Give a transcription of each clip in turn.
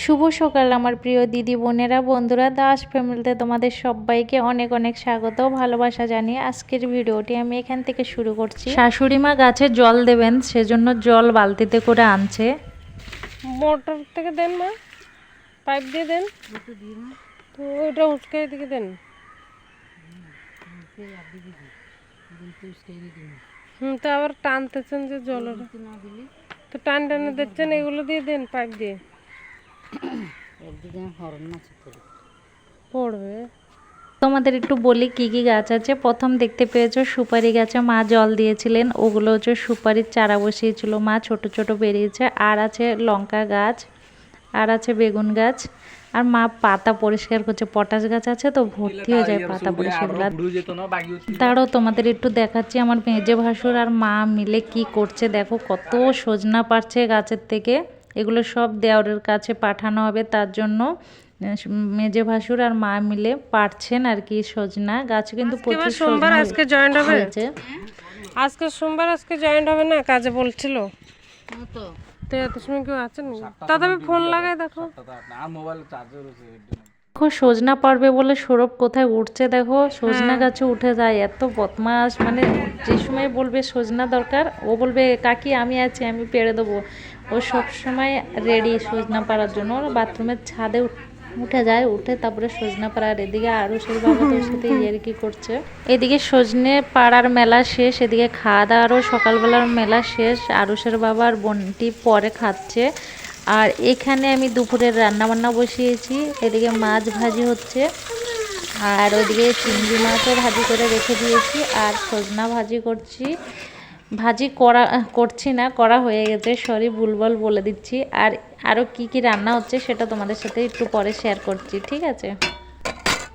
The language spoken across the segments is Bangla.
শুভ সকাল আমার প্রিয় দিদি বোনেরা বন্ধুরা, দাস ফ্যামিলিতে তোমাদের সবাইকে অনেক অনেক স্বাগত ভালোবাসা জানিয়ে আজকের ভিডিওটি আমি এখান থেকে শুরু করছি। শাশুড়ি মা গাছে জল দেবেন, সেজন্য জল বালতিতে করে আনছে। মোটর থেকে দেন মা, পাইপ দিয়ে দেন তো ওটা উঠকে দিকে দেন। তো আবার টানতেছেন যে জলের, তো টান টানে দিচ্ছেন, এগুলো দিয়ে দেন পাইপ দিয়ে পড়বে। তোমাদের একটু বলি কি কি গাছ আছে। প্রথম দেখতে পেয়েছো সুপারি গাছে মা জল দিয়েছিলেন, ওগুলো হচ্ছে সুপারির চারা বসিয়েছিল মা, ছোট ছোট বেরিয়েছে। আর আছে লঙ্কা গাছ, আর আছে বেগুন গাছ, আর মা পাতা পরিষ্কার করছে। পটাশ গাছ আছে তো ভর্তি হয়ে যায় পাতা পরিষ্কার। তারও তোমাদের একটু দেখাচ্ছি আমার মেজে ভাসুর আর মা মিলে কি করছে। দেখো কত সজনা পারছে গাছের থেকে, এগুলো সব দেওরের কাছে পাঠানো হবে, তার জন্য মেজে ভাসুর আর মা মিলে পারছেন আর কি সজনা গাছ। কিন্তু প্রচুর সোমবার আজকে জয়েন্ট হবে, আজকে সোমবার আজকে জয়েন্ট হবে না কাজে বলছিল তো এত সময় কেউ আছেন তথাপি ফোন লাগাই দেখো সজনা পারবে বলে সৌরভ কোথায় উঠছে দেখো, সজনা গাছে উঠে যায়। এত বদমাস, মানে যে সময় বলবে সজনা দরকার ও বলবে কাকি আমি আছি আমি পেড়ে দেবো। ও সব সময় রেডি সজনা পাড়ার জন্য। বাথরুমের ছাদে উঠে যায়, উঠে তারপরে সজনা পাড়ার। এদিকে আরুষের বাবা তোর সাথে ইয়ার্কি করছে। এদিকে সজনে পাড়ার মেলা শেষ, এদিকে খাওয়া দাওয়ারও সকালবেলার মেলা শেষ। আরুষের বাবা আর বোনটি পরে খাচ্ছে। আর এখানে আমি দুপুরের রান্না বান্না বসিয়েছি। এদিকে মাছ ভাজি হচ্ছে, আর ওইদিকে চিংড়ি মাছও ভাজি করে রেখে দিয়েছি, আর সজনা ভাজি করছি। ভাজি করছি না, করা হয়ে গেছে, সরি ভুলভাল বলে দিচ্ছি। আর আরও কি কি রান্না হচ্ছে সেটা তোমাদের সাথে একটু পরে শেয়ার করছি, ঠিক আছে।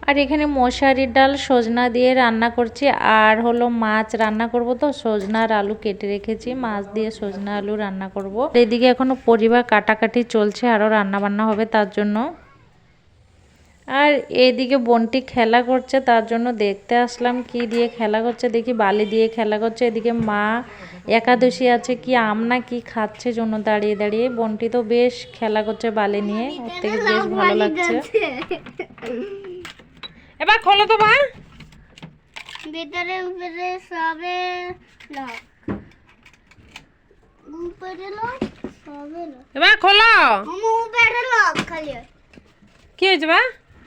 আর এখানে মশারির ডাল সজনা দিয়ে রান্না করছি, আর হলো মাছ রান্না করব। তো সজনা আর আলু কেটে রেখেছি, মাছ দিয়ে সজনা আলু রান্না করব। এদিকে এখনো পরিবার কাটাকাটি চলছে, আরও রান্না বান্না হবে তার জন্য। আর এইদিকে বোনটি খেলা করছে, তার জন্য দেখতে আসলাম কি দিয়ে খেলা করছে। দেখি বালি দিয়ে খেলা করছে। এদিকে মা একাদশী আছে কি আম না কি খাচ্ছে জন্য দাঁড়িয়ে দাঁড়িয়ে। বোনটি তো বেশ খেলা করছে বালি নিয়ে, ওর থেকে বেশ ভালো লাগছে। এবার খোলো তো মা, ভিতরে উপরে সবে লক, উপরে লক সবে লক। এবার খোলো, উপরে লক খালি। কি হয়েছে বা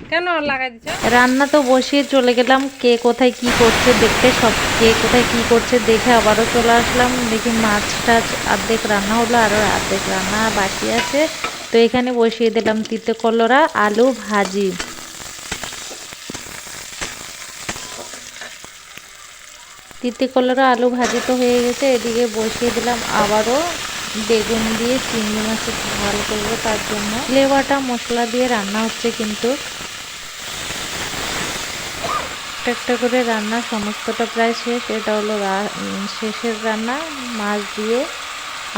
কেন লাগাই দিছো? রান্না তো বসিয়ে চলে গেলাম, কে কোথায় কি করছে দেখতে। সব কে কোথায় কি করছে দেখে আবারও চলে আসলাম। দেখি মাছ টাছ অর্ধেক রান্না হলো, আরও অর্ধেক রান্না বাকি আছে। তো এখানে বসিয়ে দিলাম তিতে কলরা আলু ভাজি। তিতে কলরা আলু ভাজি তো হয়ে গেছে। এদিকে বসিয়ে দিলাম আবারও বেগুন দিয়ে চিংড়ি মাছের ঝাল করবো, তার জন্য লেবাটা মশলা দিয়ে রান্না হচ্ছে। কিন্তু একটা করে রান্না সমস্তটা প্রায় শেষ। এটা হলো শেষের রান্না, মাছ দিয়ে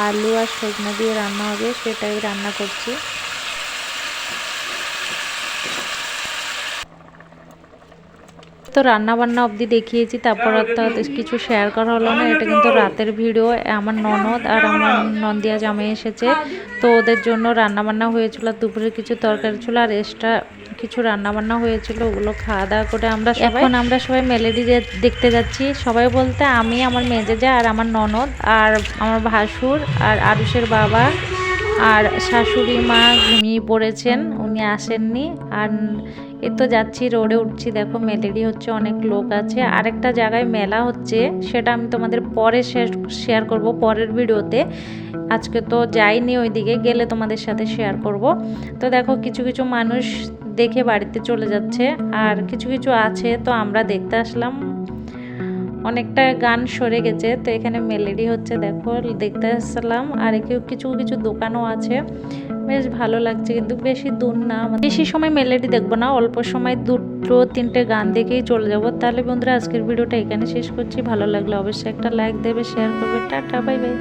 আলু আর সজনা দিয়ে রান্না হবে, সেটাই রান্না করছি। তো রান্না বান্না অবধি দেখিয়েছি, তারপর তো কিছু শেয়ার করা হলো না। এটা কিন্তু রাতের ভিডিও। আমার ননদ আর আমার নন্দিয়া জামাই এসেছে, তো ওদের জন্য রান্না বান্না হয়েছিল। দুপুরে কিছু তরকারি ছিল আর এক্সট্রা কিছু রান্না বান্না হয়েছিল, ওগুলো খাওয়া দাওয়া করে আমরা সবাই মেলেডি দেখতে যাচ্ছি। সবাই বলতে আমি, আমার মেজেজা আর আমার ননদ আর আমার ভাসুর আর আরুষের বাবা আর শাশুড়ি মা ঘুমিয়ে পড়েছেন, উনি আসেননি। আর এই তো যাচ্ছি, রোডে উঠছি। দেখো মেলেডি হচ্ছে, অনেক লোক আছে। আরেকটা জায়গায় মেলা হচ্ছে, সেটা আমি তোমাদের পরে শেয়ার করব পরের ভিডিওতে। আজকে তো যাইনি ওইদিকে, গেলে তোমাদের সাথে শেয়ার করব। তো দেখো কিছু কিছু মানুষ দেখে বাড়িতে চলে যাচ্ছে, আর কিছু কিছু আছে তো আমরা দেখতে আসলাম। অনেকটা গান সরে গেছে, তো এখানে মেলেডি হচ্ছে দেখো দেখতে আসলাম। আর কিছু কিছু দোকানও আছে, বেশ ভালো লাগছে। কিন্তু বেশি দূর না, বেশি সময় মেলেডি দেখবো না, অল্প সময় 2-3টে গান দেখেই চলে যাব। তাহলে বন্ধুরা আজকের ভিডিওটা এখানে শেষ করছি। ভালো লাগলে অবশ্যই একটা লাইক দেবে, শেয়ার করবে। Tata bye bye.